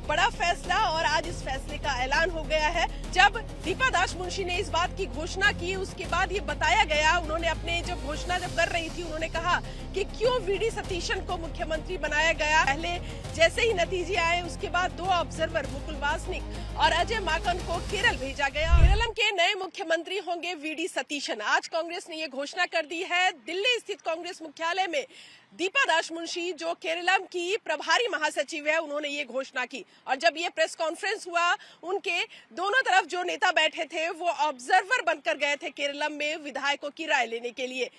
बड़ा फैसला और आज इस फैसले का ऐलान हो गया है। जब दीपा दासमुंशी ने इस बात की घोषणा की उसके बाद ये बताया गया, उन्होंने अपने जब घोषणा कर रही थी उन्होंने कहा कि क्यों वीडी सतीशन को मुख्यमंत्री बनाया गया। पहले जैसे ही नतीजे आए उसके बाद 2 ऑब्जर्वर मुकुल वासनिक और अजय माकन को केरल भेजा गया। केरलम के नए मुख्यमंत्री होंगे वीडी सतीशन। आज कांग्रेस ने ये घोषणा कर दी है। दिल्ली स्थित कांग्रेस मुख्यालय में दीपा दासमुंशी जो केरलम की प्रभारी महासचिव है, उन्होंने ये घोषणा की। और जब ये प्रेस कॉन्फ्रेंस हुआ, उनके दोनों तरफ जो नेता बैठे थे वो ऑब्जर्वर बनकर गए थे केरलम में विधायकों की राय लेने के लिए।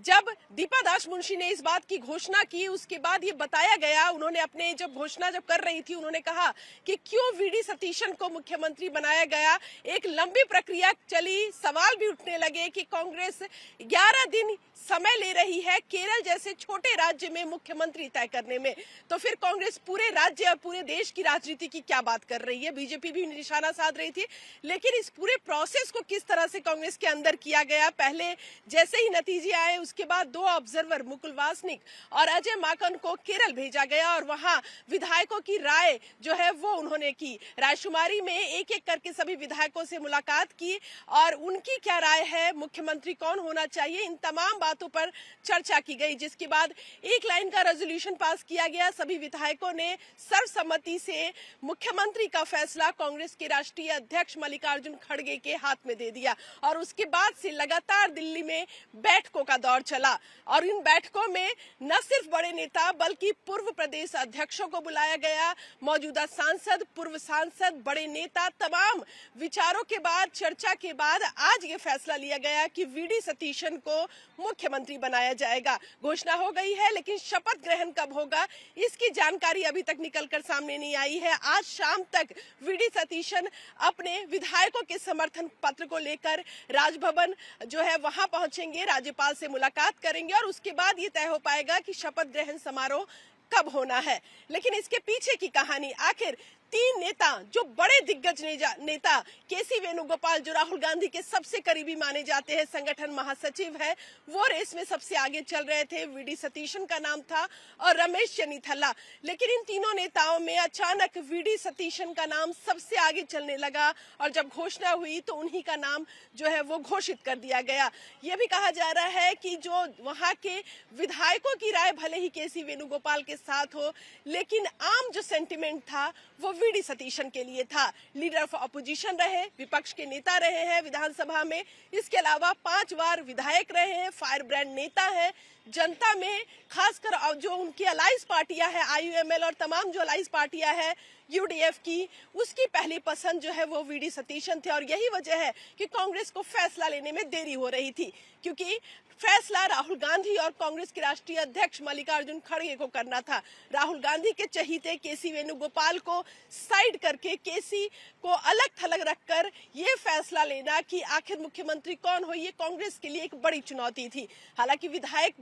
जब दीपा दासमुंशी ने इस बात की घोषणा की उसके बाद ये बताया गया, उन्होंने अपने जब घोषणा कर रही थी उन्होंने कहा कि क्यों वीडी सतीशन को मुख्यमंत्री बनाया गया। एक लंबी प्रक्रिया चली, सवाल भी उठने लगे कि कांग्रेस 11 दिन समय ले रही है केरल जैसे छोटे राज्य में मुख्यमंत्री तय करने में, तो फिर कांग्रेस पूरे राज्य और पूरे देश की राजनीति की क्या बात कर रही है। बीजेपी भी निशाना साध रही थी, लेकिन इस पूरे प्रोसेस को किस तरह से कांग्रेस के अंदर किया गया। पहले जैसे ही नतीजे आए उसके बाद 2 ऑब्जर्वर मुकुल वासनिक और अजय माकन को केरल भेजा गया और वहां विधायकों की राय जो है वो उन्होंने की। रायशुमारी में एक एक करके सभी विधायकों से मुलाकात की और उनकी क्या राय है, मुख्यमंत्री कौन होना चाहिए, इन तमाम बातों पर चर्चा की गई। जिसके बाद एक लाइन का रेजोल्यूशन पास किया गया। सभी विधायकों ने सर्वसम्मति से मुख्यमंत्री का फैसला कांग्रेस के राष्ट्रीय अध्यक्ष मल्लिकार्जुन खड़गे के हाथ में दे दिया। और उसके बाद से लगातार दिल्ली में बैठकों का दौर चला और इन बैठकों में न सिर्फ बड़े नेता बल्कि पूर्व प्रदेश अध्यक्षों को बुलाया गया। मौजूदा सांसद, पूर्व सांसद, बड़े नेता, तमाम विचारों के बाद, चर्चा के बाद आज ये फैसला लिया गया कि वीडी सतीशन को मुख्यमंत्री बनाया जाएगा। घोषणा हो गई है, लेकिन शपथ ग्रहण कब होगा इसकी जानकारी अभी तक निकलकर सामने नहीं आई है। आज शाम तक वीडी सतीशन अपने विधायकों के समर्थन पत्र को लेकर राजभवन जो है वहां पहुंचेंगे, राज्यपाल से मुलाकात करेंगे और उसके बाद ये तय हो पाएगा कि शपथ ग्रहण समारोह कब होना है। लेकिन इसके पीछे की कहानी, आखिर 3 नेता जो बड़े दिग्गज नेता केसी वेणुगोपाल जो राहुल गांधी के सबसे करीबी माने जाते हैं, संगठन महासचिव है, वो रेस में सबसे आगे चल रहे थे। वीडी सतीशन का नाम था और रमेश चन्नीथला। लेकिन इन तीनों नेताओं में अचानक वीडी सतीशन का नाम सबसे आगे चलने लगा और जब घोषणा हुई तो उन्हीं का नाम जो है वो घोषित कर दिया गया। ये भी कहा जा रहा है कि जो वहां के विधायकों की राय भले ही केसी वेणुगोपाल के साथ हो, लेकिन आम जो सेंटिमेंट था वो वीडी सतीशन के लिए था। लीडर ऑफ अपोजिशन रहे, विपक्ष के नेता रहे हैं विधानसभा में, इसके अलावा 5 बार विधायक रहे हैं, फायर ब्रांड नेता है। जनता में खासकर जो उनकी अलाइंस पार्टियां हैं, IUML और तमाम जो अलाइंस पार्टियां हैं UDF की, उसकी पहली पसंद जो है वो वीडी सतीशन थे। और यही वजह है कि कांग्रेस को फैसला लेने में देरी हो रही थी, क्योंकि फैसला राहुल गांधी और कांग्रेस के राष्ट्रीय अध्यक्ष मल्लिकार्जुन खड़गे को करना था। राहुल गांधी के चहीते केसी वेणुगोपाल को साइड करके, केसी को अलग थलग रखकर ये फैसला लेना कि आखिर मुख्यमंत्री कौन हो, ये कांग्रेस के लिए एक बड़ी चुनौती थी। हालांकि विधायक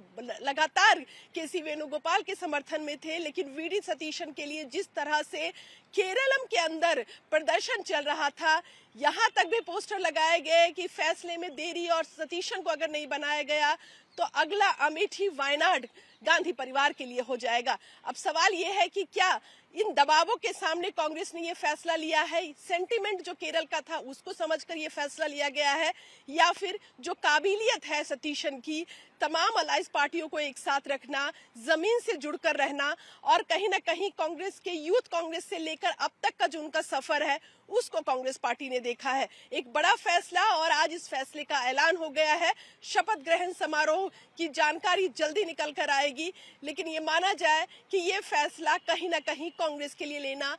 लगातार केसी वेणुगोपाल के समर्थन में थे, लेकिन वीडी सतीशन के लिए जिस तरह से केरलम के अंदर प्रदर्शन चल रहा था, यहाँ तक भी पोस्टर लगाए गए कि फैसले में देरी और सतीशन को अगर नहीं बनाया गया तो अगला अमेठी वायनाड गांधी परिवार के लिए हो जाएगा। अब सवाल ये है कि क्या इन दबावों के सामने कांग्रेस ने ये फैसला लिया है, सेंटिमेंट जो केरल का था उसको समझकर ये फैसला लिया गया है, या फिर जो काबिलियत है सतीशन की, तमाम अलायंस पार्टियों को एक साथ रखना, जमीन से जुड़कर रहना और कहीं ना कहीं कांग्रेस के यूथ कांग्रेस से लेकर अब तक का जो उनका सफर है उसको कांग्रेस पार्टी ने देखा है। एक बड़ा फैसला और आज इस फैसले का ऐलान हो गया है। शपथ ग्रहण समारोह की जानकारी जल्दी निकल कर आएगी, लेकिन ये माना जाए कि ये फैसला कहीं ना कहीं कांग्रेस के लिए लेना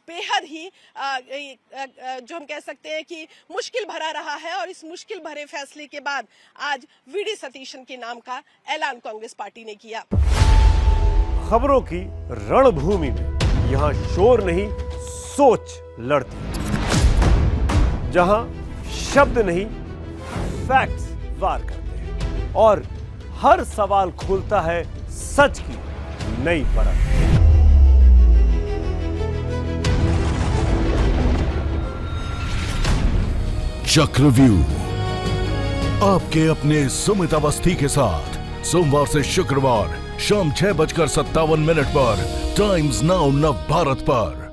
बेहद ही जो हम कह सकते हैं कि मुश्किल भरा रहा है। और इस मुश्किल भरे फैसले के बाद आज वीडी सतीशन के नाम का ऐलान कांग्रेस पार्टी ने किया। खबरों की रणभूमि में यहाँ शोर नहीं सोच लड़ती, जहां शब्द नहीं फैक्ट्स वार करते हैं और हर सवाल खोलता है सच की नई परत। चक्रव्यूह आपके अपने सुमित अवस्थी के साथ सोमवार से शुक्रवार शाम 6:57 पर टाइम्स नाउ नव भारत पर।